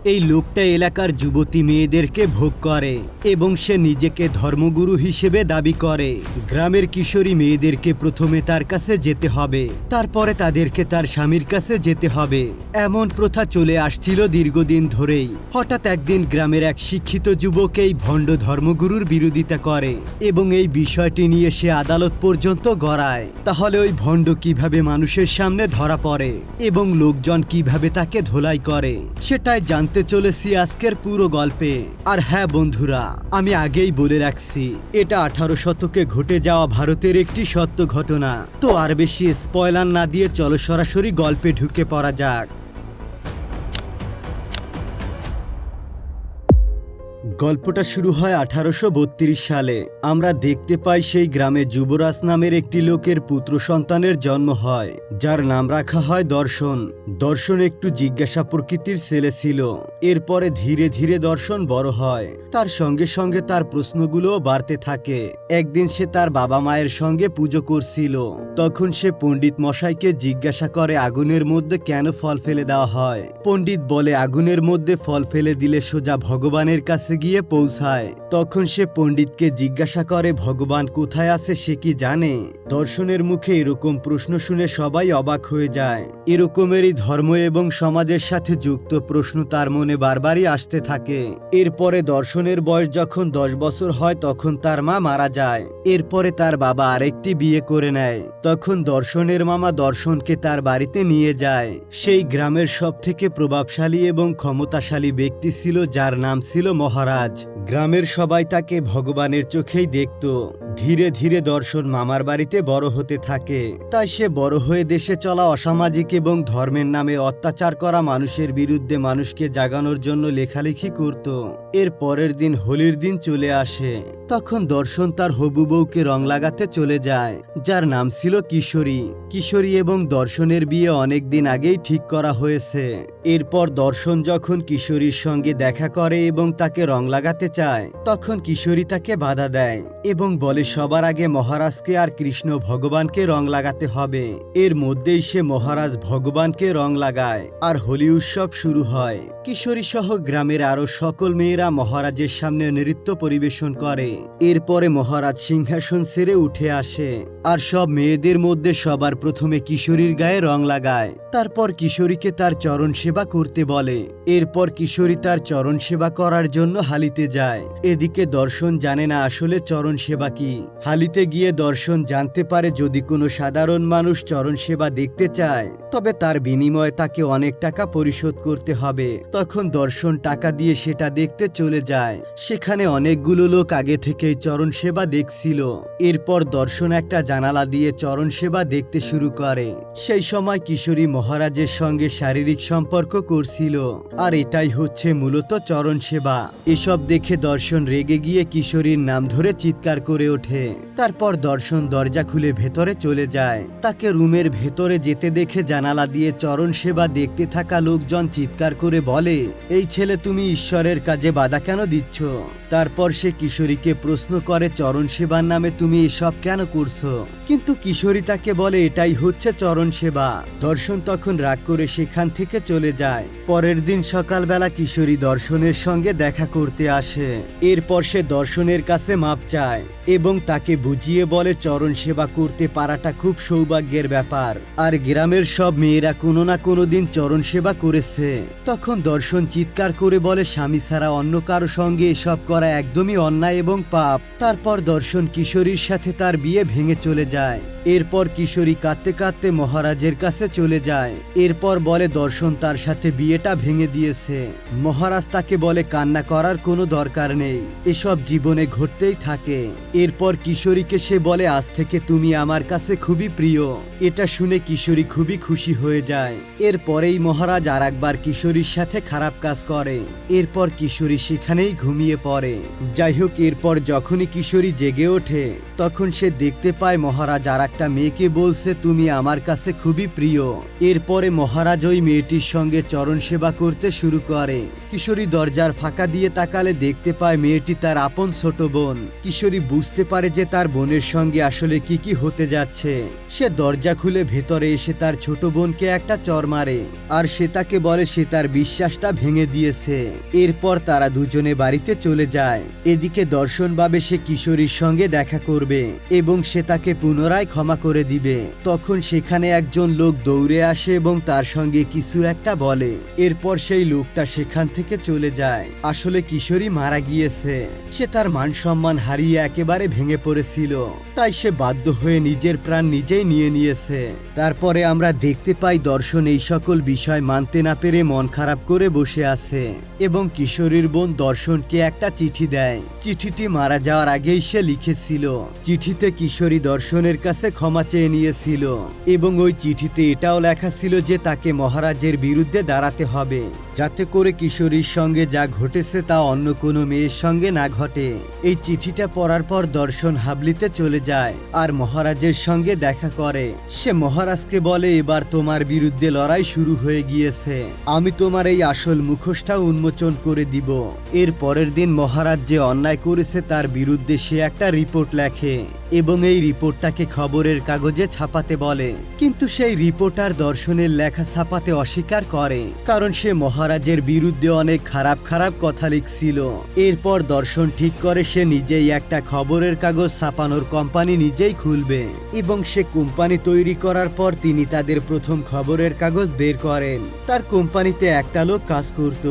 এই লোকটা এলাকার যুবতী মেয়েদেরকে ভোগ করে এবং সে নিজেকে ধর্মগুরু হিসেবে দাবি করে। গ্রামের কিশোরী মেয়েদেরকে প্রথমে তার কাছে যেতে হবে, তারপরে তাদেরকে তার স্বামীর কাছে যেতে হবে। এমন প্রথা চলে আসছিল দীর্ঘদিন ধরেই। হঠাৎ একদিন গ্রামের এক শিক্ষিত যুবক এই ভণ্ড ধর্মগুরুর বিরোধিতা করে এবং এই বিষয়টি নিয়ে সে আদালত পর্যন্ত গড়ায়। তাহলে ওই ভণ্ড কিভাবে মানুষের সামনে ধরা পড়ে এবং লোকজন কিভাবে তাকে ধোলাই করে, সেটাই জানতে চলেছি আজকের পুরো গল্পে। আর হ্যাঁ বন্ধুরা, আমি আগেই বলে রাখছি, এটা 18 শতকে ঘটে যাওয়া ভারতের একটি সত্য ঘটনা। তো আর বেশি স্পয়লার না দিয়ে চলো সরাসরি গল্পে ঢুকে পড়া যাক। গল্পটা শুরু হয় 1832 সালে। আমরা দেখতে পাই সেই গ্রামে যুবরাজ নামের একটি লোকের পুত্র সন্তানের জন্ম হয়, যার নাম রাখা হয় দর্শন। দর্শন একটু জিজ্ঞাসা প্রকৃতির ছেলে ছিল। এরপরে ধীরে ধীরে দর্শন বড় হয়, তার সঙ্গে সঙ্গে তার প্রশ্নগুলোও বাড়তে থাকে। একদিন সে তার বাবা মায়ের সঙ্গে পুজো করছিল, তখন সে পণ্ডিত মশাইকে জিজ্ঞাসা করে আগুনের মধ্যে কেন ফল ফেলে দেওয়া হয়। পণ্ডিত বলে আগুনের মধ্যে ফল ফেলে দিলে সোজা ভগবানের কাছে গিয়ে পৌঁছায়। তখন সে পণ্ডিতকে জিজ্ঞাসা করে ভগবান কোথায় আছে সে কি জানে। দর্শনের মুখে এরকম প্রশ্ন শুনে সবাই অবাক হয়ে যায়। এরকমেরই ধর্ম এবং সমাজের সাথে যুক্ত প্রশ্ন তার মনে বারবারই আসতে থাকে। এরপরে দর্শনের বয়স যখন 10 বছর হয় তখন তার মা মারা যায়। এরপরে তার বাবা আরেকটি বিয়ে করে নেয়। তখন দর্শনের মামা দর্শনকে তার বাড়িতে নিয়ে যায়। সেই গ্রামের সবথেকে প্রভাবশালী এবং ক্ষমতাশালী ব্যক্তি ছিল, যার নাম ছিল মহারাজ। গ্রামের সবাই তাকে ভগবানের চোখেই দেখত। ধীরে ধীরে দর্শন মামার বাড়িতে বড় হতে থাকে। তাই সে বড় হয়ে দেশে চলা অসামাজিক এবং ধর্মের নামে অত্যাচার করা মানুষের বিরুদ্ধে মানুষকে জাগানোর জন্য লেখালেখি করত। এর পরের দিন হোলির দিন চলে আসে। তখন দর্শন তার হবু বউকে রং লাগাতে চলে যায়, যার নাম ছিল কিশোরী। কিশোরী এবং দর্শনের বিয়ে অনেক দিন আগেই ঠিক করা হয়েছে। এরপর দর্শন যখন কিশোরীর সঙ্গে দেখা করে এবং তাকে রং লাগাতে চায়, তখন কিশোরী তাকে বাধা দেয় এবং বলে সবার আগে মহারাজকে আর কৃষ্ণ ভগবানকে রং লাগাতে হবে। এর মধ্যেই সে মহারাজ ভগবানকে রং লাগায় আর হোলি উৎসব শুরু হয়। কিশোরী সহ গ্রামের আরো সকল মেয়েরা মহারাজের সামনে নৃত্য পরিবেশন করে। এরপরে মহারাজ সিংহাসন ছেড়ে উঠে আসে আর সব মেয়েদের মধ্যে সবার প্রথমে কিশোরীর গায়ে রং লাগায়। তারপর কিশোরীকে তার চরণ সেবা করতে বলে। এরপর কিশোরী তার চরণ সেবা করার জন্য হালিতে যায়। এদিকে দর্শন জানে না আসলে চরণ সেবা কি। হালিতে গিয়ে দর্শন জানতে পারে যদি কোনো সাধারণ মানুষ চরণ সেবা দেখতে চায় তবে তার বিনিময়ে তাকে অনেক টাকা পরিশোধ করতে হবে। তখন দর্শন টাকা দিয়ে সেটা দেখতে চলে যায়। সেখানে অনেকগুলো লোক আগে থেকেই চরণ সেবা দেখছিল। এরপর দর্শন একটা জানালা দিয়ে চরণ সেবা দেখতে শুরু করে। সেই সময় কিশোরী মহারাজের সঙ্গে শারীরিক সম্পর্ক করছিল, আর এটাই হচ্ছে মূলত চরণ সেবা। এসব দেখে দর্শন রেগে গিয়ে কিশোরীর নাম ধরে চিৎকার করে ওঠে। তারপর দর্শন দরজা খুলে ভেতরে চলে যায়। তাকে রুমের ভেতরে যেতে দেখে জানালা দিয়ে চরণ সেবা দেখতে থাকা লোকজন চিৎকার করে বলে, এই ছেলে তুমি ঈশ্বরের কাজে বাধা কেন দিচ্ছ? তারপর সে কিশোরীকে প্রশ্ন করে চরণ সেবার নামে তুমি এসব কেন করছো? কিন্তু কিশোরী তাকে বলে এটাই হচ্ছে চরণ সেবা। দর্শন তখন রাগ করে সেখান থেকে চলে যায়। পরের দিন সকালবেলা কিশোরী দর্শনের সঙ্গে দেখা করতে আসে। এরপর সে দর্শনের কাছে মাপ চায় এবং তাকে বুঝিয়ে বলে চরণ সেবা করতে পারাটা খুব সৌভাগ্যের ব্যাপার, আর গ্রামের সব মেয়েরা কোনো না কোনো দিন চরণ সেবা করেছে। তখন দর্শন চিৎকার করে বলে স্বামী ছাড়া অন্য কারো সঙ্গে এসব করা একদমই অন্যায় এবং পাপ। তারপর দর্শন কিশোরীর সাথে তার বিয়ে ভেঙে চলে যায়। এরপর কিশোরী কাঁদতে কাঁদতে মহারাজের কাছে চলে যায়। এরপর বলে দর্শন তার সাথে বিয়েটা ভেঙে দিয়েছে। মহারাজ তাকে বলে কান্না করার কোনো দরকার নেই, এসব জীবনে ঘটতেই থাকে। এরপর কিশোরীকে সে বলে আজ থেকে তুমি আমার কাছে খুবই প্রিয়। এটা শুনে কিশোরী খুবই খুশি হয়ে যায়। এরপরেই মহারাজ আর একবার কিশোরীর সাথে খারাপ কাজ করে। এরপর কিশোরী সেখানেই ঘুমিয়ে পড়ে। যাই হোক, এরপর যখনই কিশোরী জেগে ওঠে তখন সে দেখতে পায় মহারাজ আর একটা মেয়েকে বলছে তুমি আমার কাছে খুবই প্রিয়। এরপরে মহারাজ ওই মেয়েটির সঙ্গে চরণ সেবা করতে শুরু করে। কিশোরী দরজার ফাঁকা দিয়ে তাকালে দেখতে পায় মেয়েটি তার আপন ছোট বোন। কিশোরী বুঝতে পারে যে তার বোনের সঙ্গে আসলে কি হতে যাচ্ছে। সে দরজা খুলে ভেতরে এসে তার ছোট বোনকে একটা চর মারে, আর সে তাকে বলে সে তার বিশ্বাসটা ভেঙে দিয়েছে। এরপর তারা দুজনে বাড়িতে চলে যায়। এদিকে দর্শন ভাবে সে কিশোরীর সঙ্গে দেখা করবে এবং সে তাকে পুনরায় ক্ষমা করে দিবে। তখন সেখানে একজন লোক দৌড়ে আসে এবং তার সঙ্গে কিছু একটা বলে। এরপর সেই লোকটা সেখান থেকে চলে যায়। আসলে কিশোরী মারা গিয়েছে। সে তার মান সম্মান হারিয়ে একেবারে ভেঙে পড়েছিল, তাই সে বাধ্য হয়ে নিজের প্রাণ নিজেই নিয়ে নিয়েছে। তারপরে আমরা দেখতে পাই দর্শন এই সকল বিষয় মানতে না পেরে মন খারাপ করে বসে আছে এবং কিশোরীর বোন দর্শনকে একটা চিঠি দেয়। চিঠিটি মারা যাওয়ার আগেই সে লিখেছিল। চিঠিতে কিশোরী দর্শনের কাছে ক্ষমা চেয়ে নিয়েছিল এবং ওই চিঠিতে এটাও লেখা ছিল যে তাকে মহারাজের বিরুদ্ধে দাঁড়াতে হবে, যাতে করে কিশোরীর সঙ্গে যা ঘটেছে তা অন্য কোনো মেয়ের সঙ্গে না ঘটে। এই চিঠিটা পড়ার পর দর্শন হাবলিতে চলে যায় আর মহারাজের সঙ্গে দেখা করে। সে মহারাজকে বলে এবার তোমার বিরুদ্ধে লড়াই শুরু হয়ে গিয়েছে, আমি তোমার এই আসল মুখোশটা উন্মোচন করে দিব। এর পরের দিন মহারাজ যে অন্যায় করেছে তার বিরুদ্ধে সে একটা রিপোর্ট লেখে এবং এই রিপোর্টটাকে খবরের কাগজে ছাপাতে বলে। কিন্তু সেই রিপোর্টার দর্শনের লেখা ছাপাতে অস্বীকার করে, কারণ সে মহারাজের বিরুদ্ধে অনেক খারাপ খারাপ কথা লিখছিল। এরপর দর্শন ঠিক করে সে নিজেই একটা খবরের কাগজ ছাপানোর কোম্পানি নিজেই খুলবে এবং সে কোম্পানি তৈরি করার পর তিনি তাদের প্রথম খবরের কাগজ বের করেন। তার কোম্পানিতে একটা লোক কাজ করত।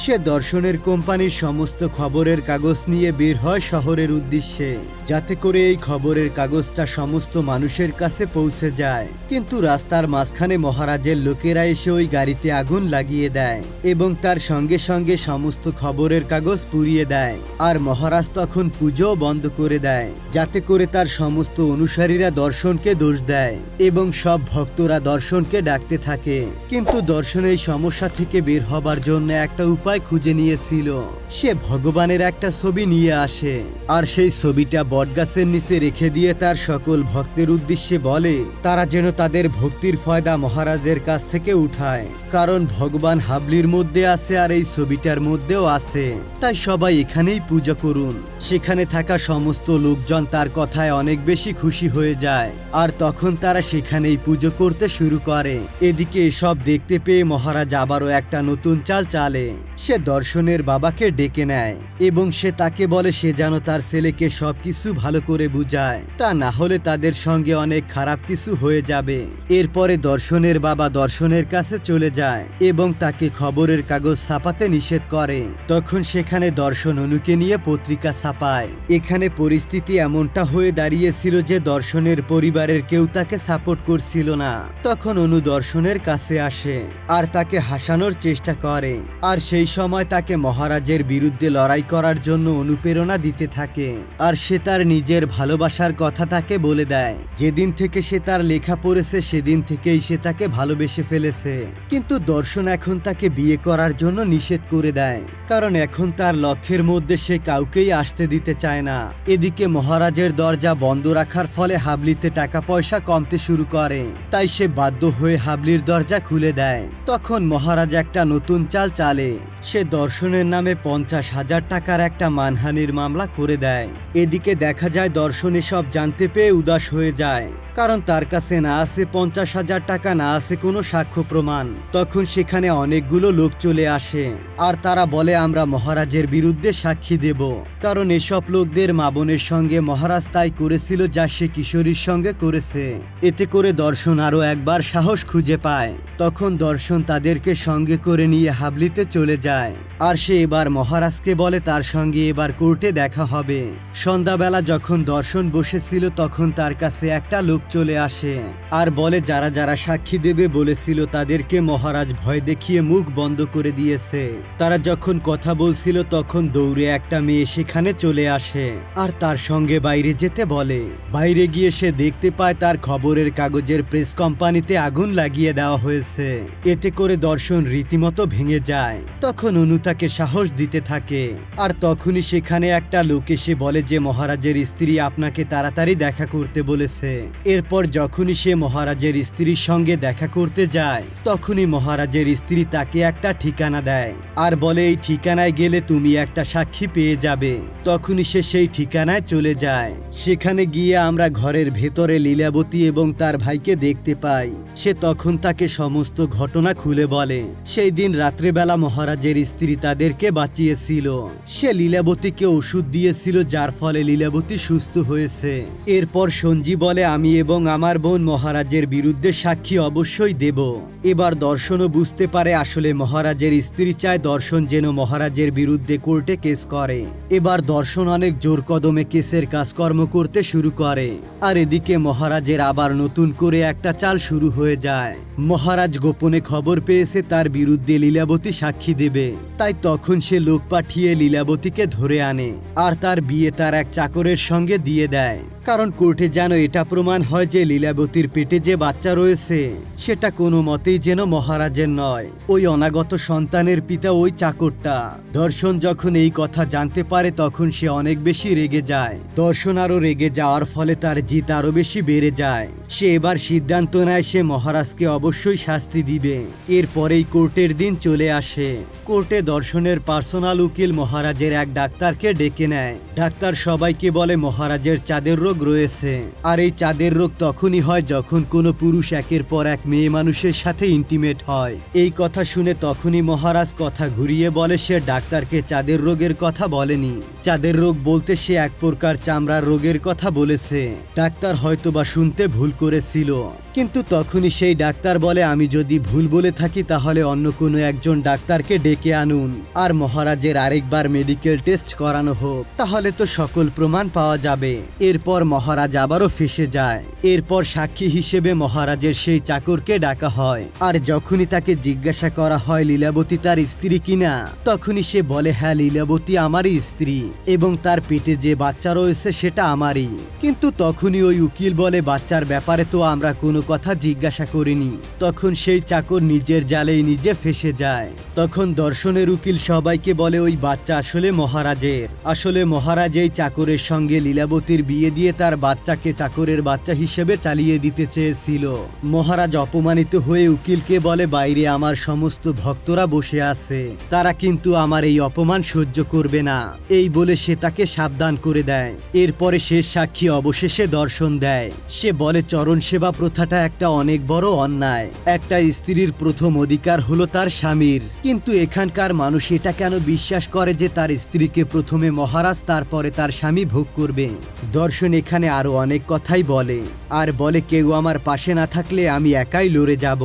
সে দর্শনের কোম্পানির সমস্ত খবরের কাগজ নিয়ে বের হয় শহরের উদ্দেশ্যে, যাতে করে এই খবরের কাগজটা সমস্ত মানুষের কাছে পৌঁছে যায়। কিন্তু রাস্তার মাঝখানে মহারাজের লোকেরা এসে ওই গাড়িতে আগুন লাগিয়ে দেয় এবং তার সঙ্গে সঙ্গে সমস্ত খবরের কাগজ পুড়িয়ে দেয়। আর মহারাজ তখন পুজো বন্ধ করে দেয়, যাতে করে তার সমস্ত অনুসারীরা দর্শনকে দোষ দেয় এবং সব ভক্তরা দর্শনকে ডাকতে থাকে। কিন্তু দর্শন এই সমস্যা থেকে বের হবার জন্য একটা উপায় খুঁজে নিয়েছিল। সে ভগবানের একটা ছবি নিয়ে আসে আর সেই ছবিটা বটগাছের নিচে রেখে দিয়ে তার সকল ভক্তের উদ্দেশ্যে বলে তারা যেন তাদের ভক্তির ফয়দা মহারাজের কাছ থেকে উঠায়, কারণ ভগবান হাবলির মধ্যে আছে আর এই ছবিটার মধ্যেও আছে, তাই সবাই এখানেই পূজা করুন। সেখানে থাকা সমস্ত লোকজন তার কথায় অনেক বেশি খুশি হয়ে যায় আর তখন তারা সেখানেই পুজো করতে শুরু করে। এদিকে এসব দেখতে পেয়ে মহারাজ আবারও একটা নতুন চাল চালে। সে দর্শনের বাবাকে ডেকে নেয় এবং সে তাকে বলে সে যেন তার ছেলেকে সবকিছু ভালো করে বুঝায়, তা না হলে তাদের সঙ্গে অনেক খারাপ কিছু হয়ে যাবে। এরপরে দর্শনের বাবা দর্শনের কাছে চলে যায় এবং তাকে খবরের কাগজ ছাপাতে নিষেধ করে। তখন সেখানে দর্শন অনুকে নিয়ে পত্রিকা ছাপায়। এখানে পরিস্থিতি এমনটা হয়ে দাঁড়িয়েছিল যে দর্শনের পরিবারের কেউ তাকে সাপোর্ট করছিল না। তখন অনু দর্শনের কাছে আসে আর তাকে হাসানোর চেষ্টা করে আর সেই সময় তাকে মহারাজের বিরুদ্ধে লড়াই করার জন্য অনুপ্রেরণা দিতে থাকে। আর সে তার নিজের ভালোবাসার কথা তাকে বলে দেয়। যেদিন থেকে সে তার লেখা পড়েছে সেদিন থেকেই সে তাকে ভালোবেসে ফেলেছে। কিন্তু দর্শন এখন তাকে বিয়ে করার জন্য নিষেধ করে দেয়, কারণ এখন তার লক্ষ্যের মধ্যে সে কাউকেই আসতে দিতে চায় না। এদিকে মহারাজের দরজা বন্ধ রাখার ফলে হাবলিতে টাকা পয়সা কমতে শুরু করে, তাই সে বাধ্য হয়ে হাবলির দরজা খুলে দেয়। তখন মহারাজ একটা নতুন চাল চালে। সে দর্শনের নামে 50,000 টাকার একটা মানহানির মামলা করে দেয়। এদিকে দেখা যায় দর্শন এসব জানতে পেয়ে উদাস হয়ে যায়, কারণ তার কাছে না আছে 50,000 টাকা, না আছে কোনো সাক্ষ্য প্রমাণ। তখন সেখানে অনেকগুলো লোক চলে আসে আর তারা বলে আমরা মহারাজের বিরুদ্ধে সাক্ষী দেব, কারণ এসব লোকদের মা বোনের সঙ্গে মহারাজ তাই করেছিল যা সে কিশোরীর সঙ্গে করেছে। এতে করে দর্শন আরো একবার সাহস খুঁজে পায়। তখন দর্শন তাদেরকে সঙ্গে করে নিয়ে হাবলিতে চলে যায় আর সে এবার মহারাজকে বলে তার সঙ্গে এবার কোর্টে দেখা হবে। সন্ধ্যাবেলা যখন দর্শন বসেছিল তখন তার কাছে একটা লোক চলে আসে আর বলে যারা যারা সাক্ষী দেবে বলেছিল তাদেরকে মহারাজ ভয় দেখিয়ে মুখ বন্ধ করে দিয়েছে। তারা যখন কথা বলছিল তখন দৌড়ে একটা মেয়ে সেখানে চলে আসে আর তার সঙ্গে বাইরে যেতে বলে। বাইরে গিয়ে সে দেখতে পায় তার খবরের কাগজের প্রেস কোম্পানিতে আগুন লাগিয়ে দেওয়া হয়েছে। এতে করে দর্শন রীতিমতো ভেঙে যায়। তখন অনু তাকে সাহস দিতে থাকে। আর তখনই সেখানে একটা লোক এসে বলে যে মহারাজের স্ত্রী আপনাকে তাড়াতাড়ি দেখা করতে বলেছে। এরপর যখনই সে মহারাজের স্ত্রীর সঙ্গে দেখা করতে যায় তখনই মহারাজের স্ত্রী তাকে একটা ঠিকানা দেয় আর বলে এই ঠিকানায় গেলে তুমি একটা সাক্ষী পেয়ে যাবে। তখনই সে সেই ঠিকানায় চলে যায়। সেখানে গিয়ে আমরা ঘরের ভেতরে লীলাবতী এবং তার ভাইকে দেখতে পাই। সে তখন তাকে সমস্ত ঘটনা খুলে বলে। সেই দিন রাত্রেবেলা মহারাজের স্ত্রী তাদেরকে বাঁচিয়েছিল। সে লীলাবতীকে ওষুধ দিয়েছিল যার ফলে লীলাবতী সুস্থ হয়েছে। এরপর সঞ্জী বলে আমি এবং আমার বোন মহারাজের বিরুদ্ধে সাক্ষী অবশ্যই দেব। এবার দর্শনও বুঝতে পারে আসলে মহারাজের স্ত্রী চায় দর্শন যেন মহারাজের বিরুদ্ধে কোর্টে কেস করে। এবার দর্শন অনেক জোর কদমে কেসের কাজকর্ম করতে শুরু করে। আর এদিকে মহারাজের আবার নতুন করে একটা চাল শুরু হয়ে যায়। মহারাজ গোপনে খবর পেয়েছে তার বিরুদ্ধে লীলাবতী সাক্ষী দেবে, তাই তখন সে লোক পাঠিয়ে লীলাবতীকে ধরে আনে আর তার বিয়ে তার এক চাকরের সঙ্গে দিয়ে দেয়। কারণ কোর্টে যেন এটা প্রমাণ হয় যে লীলাবতীর পেটে যে বাচ্চা রয়েছে সেটা কোনো মতেই যেন মহারাজের নয়, ওই অনাগত সন্তানের পিতা ওই চাকরটা। দর্শন যখন এই কথা জানতে পারে তখন সে অনেক বেশি রেগে যায়। দর্শন আরো রেগে যাওয়ার ফলে তার জিদ আরো বেশি বেড়ে যায়। সে এবার সিদ্ধান্ত নেয় সে মহারাজকে অবশ্যই শাস্তি দিবে। এরপরেই কোর্টের দিন চলে আসে। কোর্টে দর্শনের পার্সোনাল উকিল মহারাজের এক ডাক্তারকে ডেকে নেয়। ডাক্তার সবাইকে বলে মহারাজের চাঁদের রোগ রয়েছে, আর এই চাঁদের রোগ তখনই হয় যখন কোনো পুরুষ একের পর এক মেয়ে মানুষের সাথে ইন্টিমেট হয়। এই কথা শুনে তখনই মহারাজ কথা ঘুরিয়ে বলে সে ডাক্তারকে চাঁদের রোগের কথা বলেনি। চাঁদের রোগ বলতে সে এক প্রকার চামড়ার রোগের কথা বলেছে। ডাক্তার হয়তোবা শুনতে ভুল করেছিল, কিন্তু তখনই সেই ডাক্তার বলে আমি যদি ভুল বলে থাকি তাহলে অন্য কোনো একজন ডাক্তারকে ডেকে আনুন আর মহারাজের আরেকবার মেডিকেল টেস্ট করানো হোক, তাহলে তো সকল প্রমাণ পাওয়া যাবে। এরপর মহারাজ আবারও ফেঁসে যায়। এরপর সাক্ষী হিসেবে মহারাজের সেই চাকরকে ডাকা হয়। আর যখনই তাকে জিজ্ঞাসা করা হয় লীলাবতী তার স্ত্রী কিনা, তখনই সে বলে হ্যাঁ লীলাবতী আমারই স্ত্রী এবং তার পেটে যে বাচ্চা রয়েছে সেটা আমারই। কিন্তু তখনই ওই উকিল বলে বাচ্চার ব্যাপারে তো আমরা কোনো কথা জিজ্ঞাসা করিনি। তখন সেই চাকর নিজের জালেই নিজে ফেঁসে যায়। তখন দর্শনের উকিল সবাইকে বলে ওই বাচ্চা আসলে মহারাজের। আসলে মহারাজ এই চাকরের সঙ্গে লীলাবতীর বিয়ে দিয়ে তার বাচ্চাকে চাকরের বাচ্চা হিসেবে চালিয়ে দিতে চেয়েছিল। মহারাজ অপমানিত হয়ে উকিলকে বলে বাইরে আমার সমস্ত ভক্তরা বসে আছে, তারা কিন্তু আমার এই অপমান সহ্য করবে না। এই বলে সে তাকে সাবধান করে দেয়। এরপরে শেষ সাক্ষী অবশেষে দর্শন দেয়। সে বলে চরণ সেবা প্রথাটা একটা অনেক বড় অন্যায়। একটা স্ত্রীর প্রথম অধিকার হলো তার স্বামীর, কিন্তু এখানকার মানুষ এটা কেন বিশ্বাস করে যে তার স্ত্রীকে প্রথমে মহারাজ তারপরে তার স্বামী ভোগ করবে। দর্শন এখানে আরো অনেক কথাই বলে আর বলে কেউ আমার পাশে না থাকলে আমি একাই লড়ে যাব।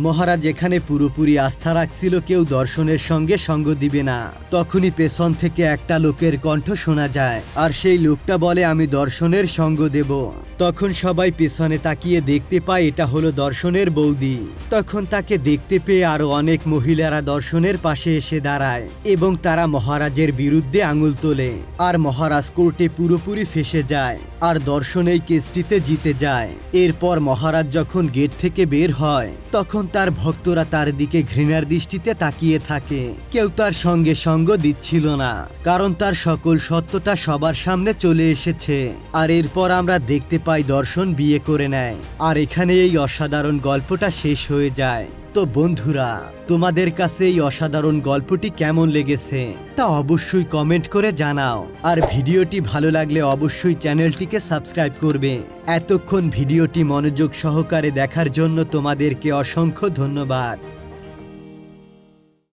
মহারাজ এখানে পুরোপুরি আস্থা রাখছিল কেউ দর্শনের সঙ্গে সঙ্গ দিবে না। তখনই পেছন থেকে একটা লোকের কণ্ঠ শোনা যায় আর সেই লোকটা বলে আমি দর্শনের সঙ্গ দেব। তখন সবাই পেছনে তাকিয়ে দেখতে পায় এটা হলো দর্শনের বৌদি। তখন তাকে দেখতে পেয়ে আরো অনেক মহিলারা দর্শনের পাশে এসে দাঁড়ায় এবং তারা মহারাজের বিরুদ্ধে আঙুল তোলে আর মহারাজ কোর্টে পুরোপুরি ফেঁসে যায় আর দর্শন এই কেসটিতে জিতে যায়। এরপর মহারাজ যখন গেট থেকে বের হয় তখন তার ভক্তরা তার দিকে ঘৃণার দৃষ্টিতে তাকিয়ে থাকে। কেউ তার সঙ্গে সঙ্গ দিচ্ছিল না, কারণ তার সকল সত্যটা সবার সামনে চলে এসেছে। আর এরপর আমরা দেখতে পাই দর্শন বিয়ে করে নেয় আর এখানে এই অসাধারণ গল্পটা শেষ হয়ে যায়। তো বন্ধুরা, তোমাদের কাছে এই অসাধারণ গল্পটি কেমন লেগেছে তা অবশ্যই কমেন্ট করে জানাও। আর ভিডিওটি ভালো লাগলে অবশ্যই চ্যানেলটিকে সাবস্ক্রাইব করবে। এতক্ষণ ভিডিওটি মনোযোগ সহকারে দেখার জন্য তোমাদেরকে অসংখ্য ধন্যবাদ।